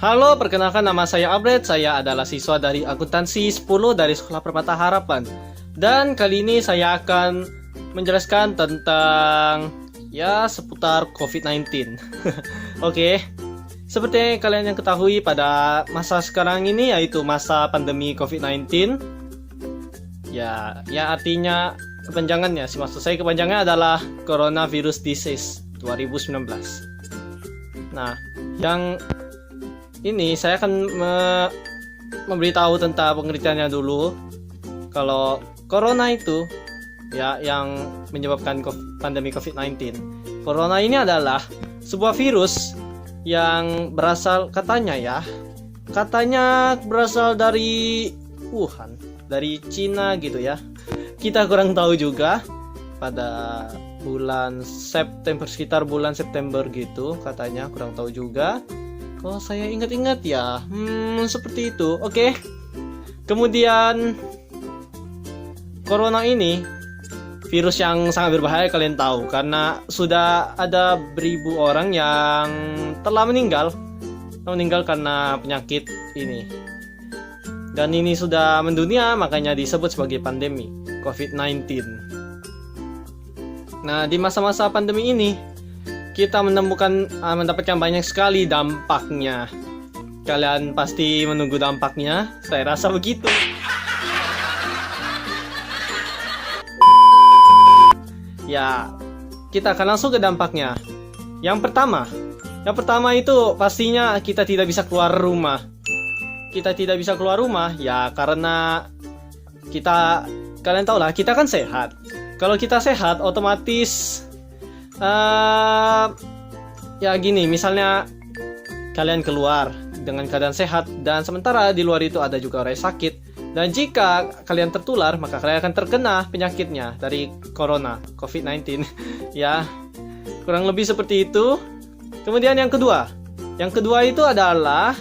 Halo, perkenalkan nama saya Abred. Saya adalah siswa dari akuntansi 10 dari Sekolah Permata Harapan. Dan kali ini saya akan menjelaskan tentang seputar COVID-19. Oke. Seperti kalian yang ketahui pada masa sekarang ini yaitu masa pandemi COVID-19. Ya artinya kepanjangannya, maksud saya kepanjangannya adalah Coronavirus Disease 2019. Nah, yang ini saya akan memberitahu tentang pengertiannya dulu. Kalau corona itu yang menyebabkan pandemi COVID-19. Corona ini adalah sebuah virus yang berasal katanya berasal dari Wuhan, dari Cina gitu ya. Kita kurang tahu juga pada bulan September, sekitar bulan September gitu katanya, kurang tahu juga. Kalau saya ingat-ingat ya, seperti itu. Oke. Kemudian corona ini virus yang sangat berbahaya, kalian tahu, karena sudah ada beribu orang yang telah meninggal karena penyakit ini. Dan ini sudah mendunia, makanya disebut sebagai pandemi COVID-19. Nah, di masa-masa pandemi ini kita mendapatkan banyak sekali dampaknya. Kalian pasti menunggu dampaknya, saya rasa begitu. Ya, kita akan langsung ke dampaknya. Yang pertama itu pastinya kita tidak bisa keluar rumah. Kita tidak bisa keluar rumah ya karena kalian tahu lah, kita kan sehat. Kalau kita sehat otomatis gini, misalnya kalian keluar dengan keadaan sehat dan sementara di luar itu ada juga orang sakit. Dan jika kalian tertular, maka kalian akan terkena penyakitnya dari corona, COVID-19. Ya, kurang lebih seperti itu. Kemudian yang kedua itu adalah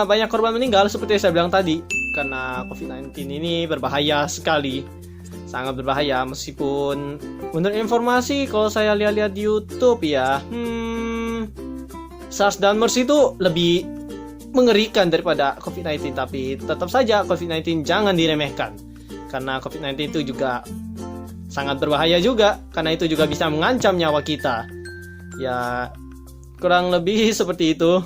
banyak korban meninggal seperti yang saya bilang tadi. Karena COVID-19 ini berbahaya sekali, sangat berbahaya. Meskipun menurut informasi kalau saya lihat-lihat di YouTube ya, SARS dan MERS itu lebih mengerikan daripada COVID-19, tapi tetap saja COVID-19 jangan diremehkan karena COVID-19 itu juga sangat berbahaya juga, karena itu juga bisa mengancam nyawa kita. Ya, kurang lebih seperti itu.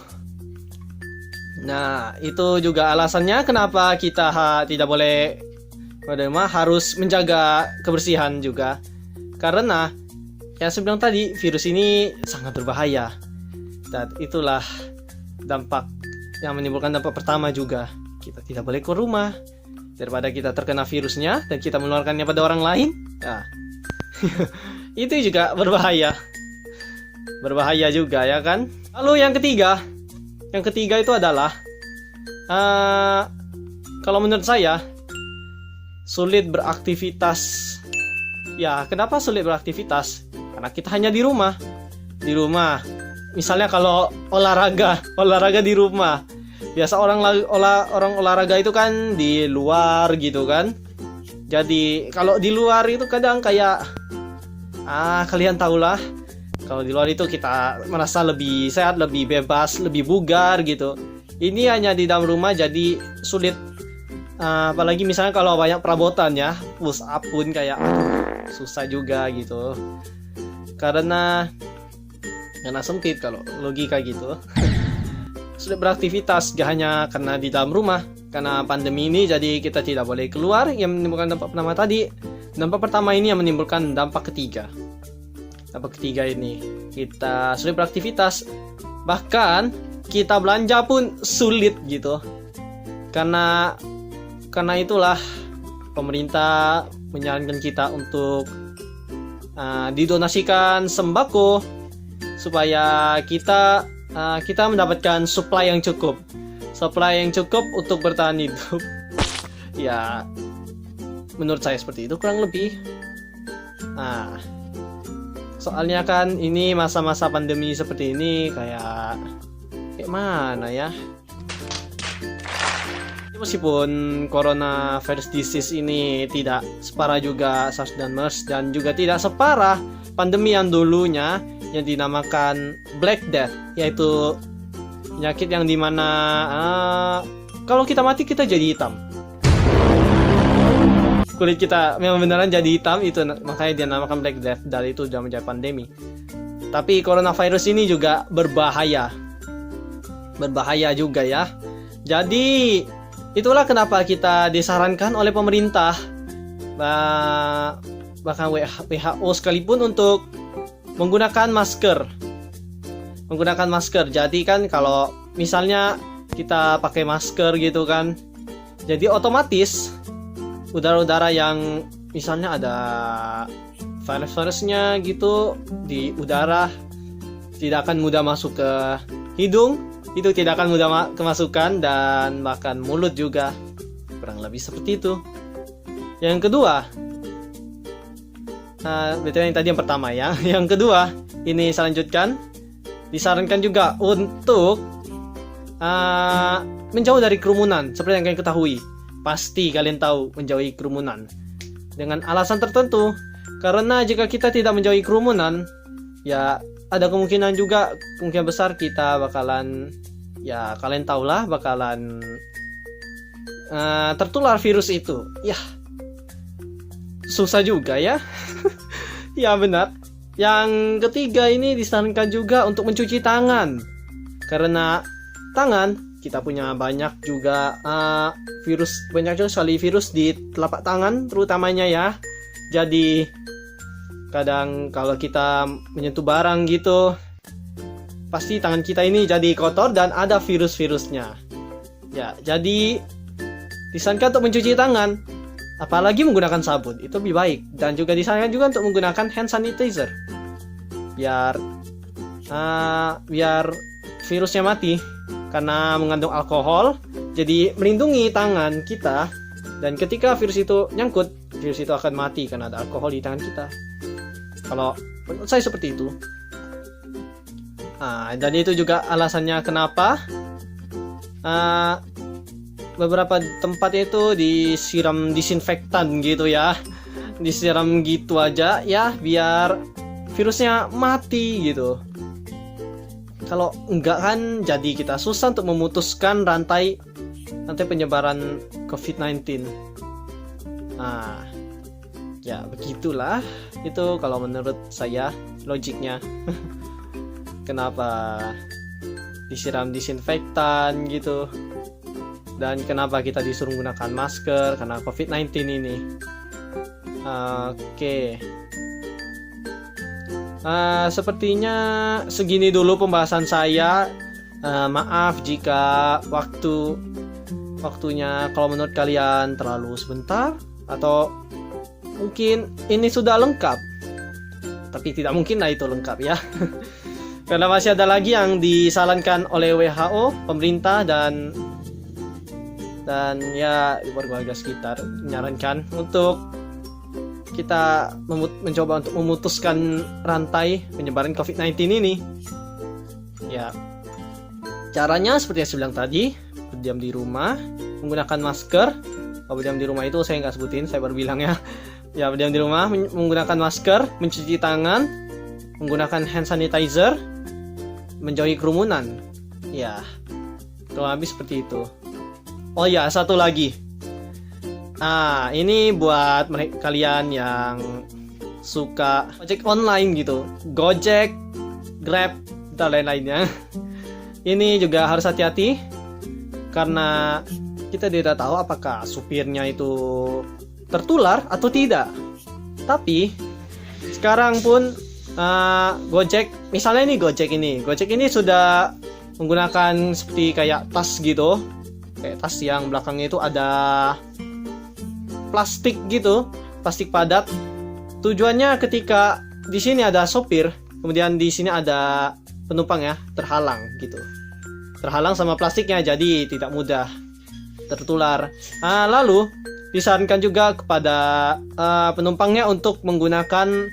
Nah, itu juga alasannya kenapa kita tidak boleh harus menjaga kebersihan juga, karena yang saya bilang tadi, virus ini sangat berbahaya. Dan itulah dampak yang menimbulkan dampak pertama juga. Kita tidak boleh keluar rumah daripada kita terkena virusnya dan kita menularkannya pada orang lain. Nah, itu juga berbahaya juga ya kan. Lalu yang ketiga itu adalah kalau menurut saya sulit beraktivitas. Ya, kenapa sulit beraktivitas? Karena kita hanya di rumah. Misalnya kalau olahraga di rumah. Biasa orang olahraga itu kan di luar gitu kan. Jadi kalau di luar itu kadang kayak kalian tahulah, kalau di luar itu kita merasa lebih sehat, lebih bebas, lebih bugar gitu. Ini hanya di dalam rumah jadi sulit. Apalagi misalnya kalau banyak perabotan ya, push up pun kayak susah juga gitu. Karena sempit kalau logika gitu. Sulit beraktivitas gak hanya karena di dalam rumah, karena pandemi ini jadi kita tidak boleh keluar yang menimbulkan dampak pertama tadi. Dampak pertama ini yang menimbulkan dampak ketiga. Dampak ketiga ini kita sulit beraktivitas, bahkan kita belanja pun sulit gitu. Karena itulah pemerintah menyarankan kita untuk didonasikan sembako supaya kita mendapatkan supply yang cukup untuk bertahan hidup. Ya, menurut saya seperti itu kurang lebih. Nah, soalnya kan ini masa-masa pandemi seperti ini kayak mana ya? Meskipun coronavirus disease ini tidak separah juga SARS dan MERS dan juga tidak separah pandemi yang dulunya yang dinamakan Black Death, yaitu Penyakit yang dimana kalau kita mati kita jadi hitam. Kulit kita memang beneran jadi hitam, itu makanya dia namakan Black Death, dari itu sudah menjadi pandemi. Tapi coronavirus ini juga berbahaya juga ya. Jadi itulah kenapa kita disarankan oleh pemerintah, bahkan WHO sekalipun, untuk menggunakan masker. Jadi kan kalau misalnya kita pakai masker gitu kan, jadi otomatis udara-udara yang misalnya ada virus-virusnya gitu di udara tidak akan mudah masuk ke hidung, itu tidak akan mudah kemasukan, dan bahkan mulut juga. Kurang lebih seperti itu. Yang kedua, betul yang tadi yang pertama ya. Yang kedua, ini saya lanjutkan. Disarankan juga untuk menjauh dari kerumunan. Seperti yang kalian ketahui, pasti kalian tahu menjauhi kerumunan dengan alasan tertentu. Karena jika kita tidak menjauhi kerumunan, ya ada kemungkinan besar kita bakalan, ya kalian tahulah, bakalan tertular virus itu. Ya, susah juga ya. Ya benar. Yang ketiga, ini disarankan juga untuk mencuci tangan. Karena tangan kita punya banyak juga sekali virus di telapak tangan terutamanya ya. Jadi kadang kalau kita menyentuh barang gitu, pasti tangan kita ini jadi kotor dan ada virus-virusnya. Ya, jadi disarankan untuk mencuci tangan, apalagi menggunakan sabun, itu lebih baik. Dan juga disarankan juga untuk menggunakan hand sanitizer, biar virusnya mati. Karena mengandung alkohol, jadi melindungi tangan kita. Dan ketika virus itu nyangkut, virus itu akan mati karena ada alkohol di tangan kita. Kalau menurut saya seperti itu. Dan itu juga alasannya kenapa beberapa tempat itu disiram disinfektan gitu ya. Disiram gitu aja ya, biar virusnya mati gitu. Kalau enggak kan jadi kita susah untuk memutuskan rantai penyebaran COVID-19. Ya begitulah. Itu kalau menurut saya logiknya. Kenapa disiram disinfektan gitu. Dan kenapa kita disuruh menggunakan masker karena COVID-19 ini. Oke. Sepertinya segini dulu pembahasan saya. Maaf jika waktunya kalau menurut kalian terlalu sebentar, atau mungkin ini sudah lengkap. Tapi tidak mungkin lah itu lengkap ya. Karena masih ada lagi yang disarankan oleh WHO, pemerintah, dan ya warga sekitar menyarankan untuk kita mencoba untuk memutuskan rantai penyebaran COVID-19 ini. Ya, caranya seperti yang saya bilang tadi, berdiam di rumah, menggunakan masker. Kalau berdiam di rumah itu saya nggak sebutin, saya baru bilang ya. Ya, berdiam di rumah, menggunakan masker, mencuci tangan, menggunakan hand sanitizer, menjauhi kerumunan. Ya, kurang lebih seperti itu. Oh ya, satu lagi. Ini buat kalian yang suka ojek online gitu, Gojek, Grab, dan lain-lainnya. Ini juga harus hati-hati, karena kita tidak tahu apakah supirnya itu tertular atau tidak. Tapi sekarang pun Gojek, misalnya ini Gojek ini sudah menggunakan seperti kayak tas gitu, kayak tas yang belakangnya itu ada plastik gitu, plastik padat. Tujuannya ketika di sini ada sopir, kemudian di sini ada penumpang ya, terhalang gitu. Terhalang sama plastiknya, jadi tidak mudah tertular. Lalu disarankan juga kepada penumpangnya untuk menggunakan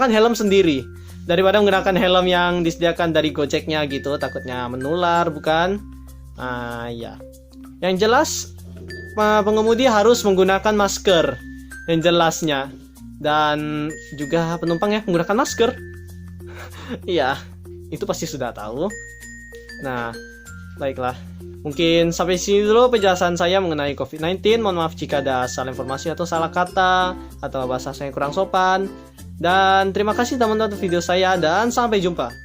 helm sendiri daripada menggunakan helm yang disediakan dari Gojeknya gitu, takutnya menular, bukan? Ya. Yang jelas pengemudi harus menggunakan masker yang jelasnya, dan juga penumpang ya menggunakan masker. Iya, itu pasti sudah tahu. Nah, Baiklah. Mungkin sampai sini dulu penjelasan saya mengenai COVID-19. Mohon maaf jika ada salah informasi atau salah kata atau bahasa saya kurang sopan. Dan terima kasih teman-teman untuk video saya dan sampai jumpa.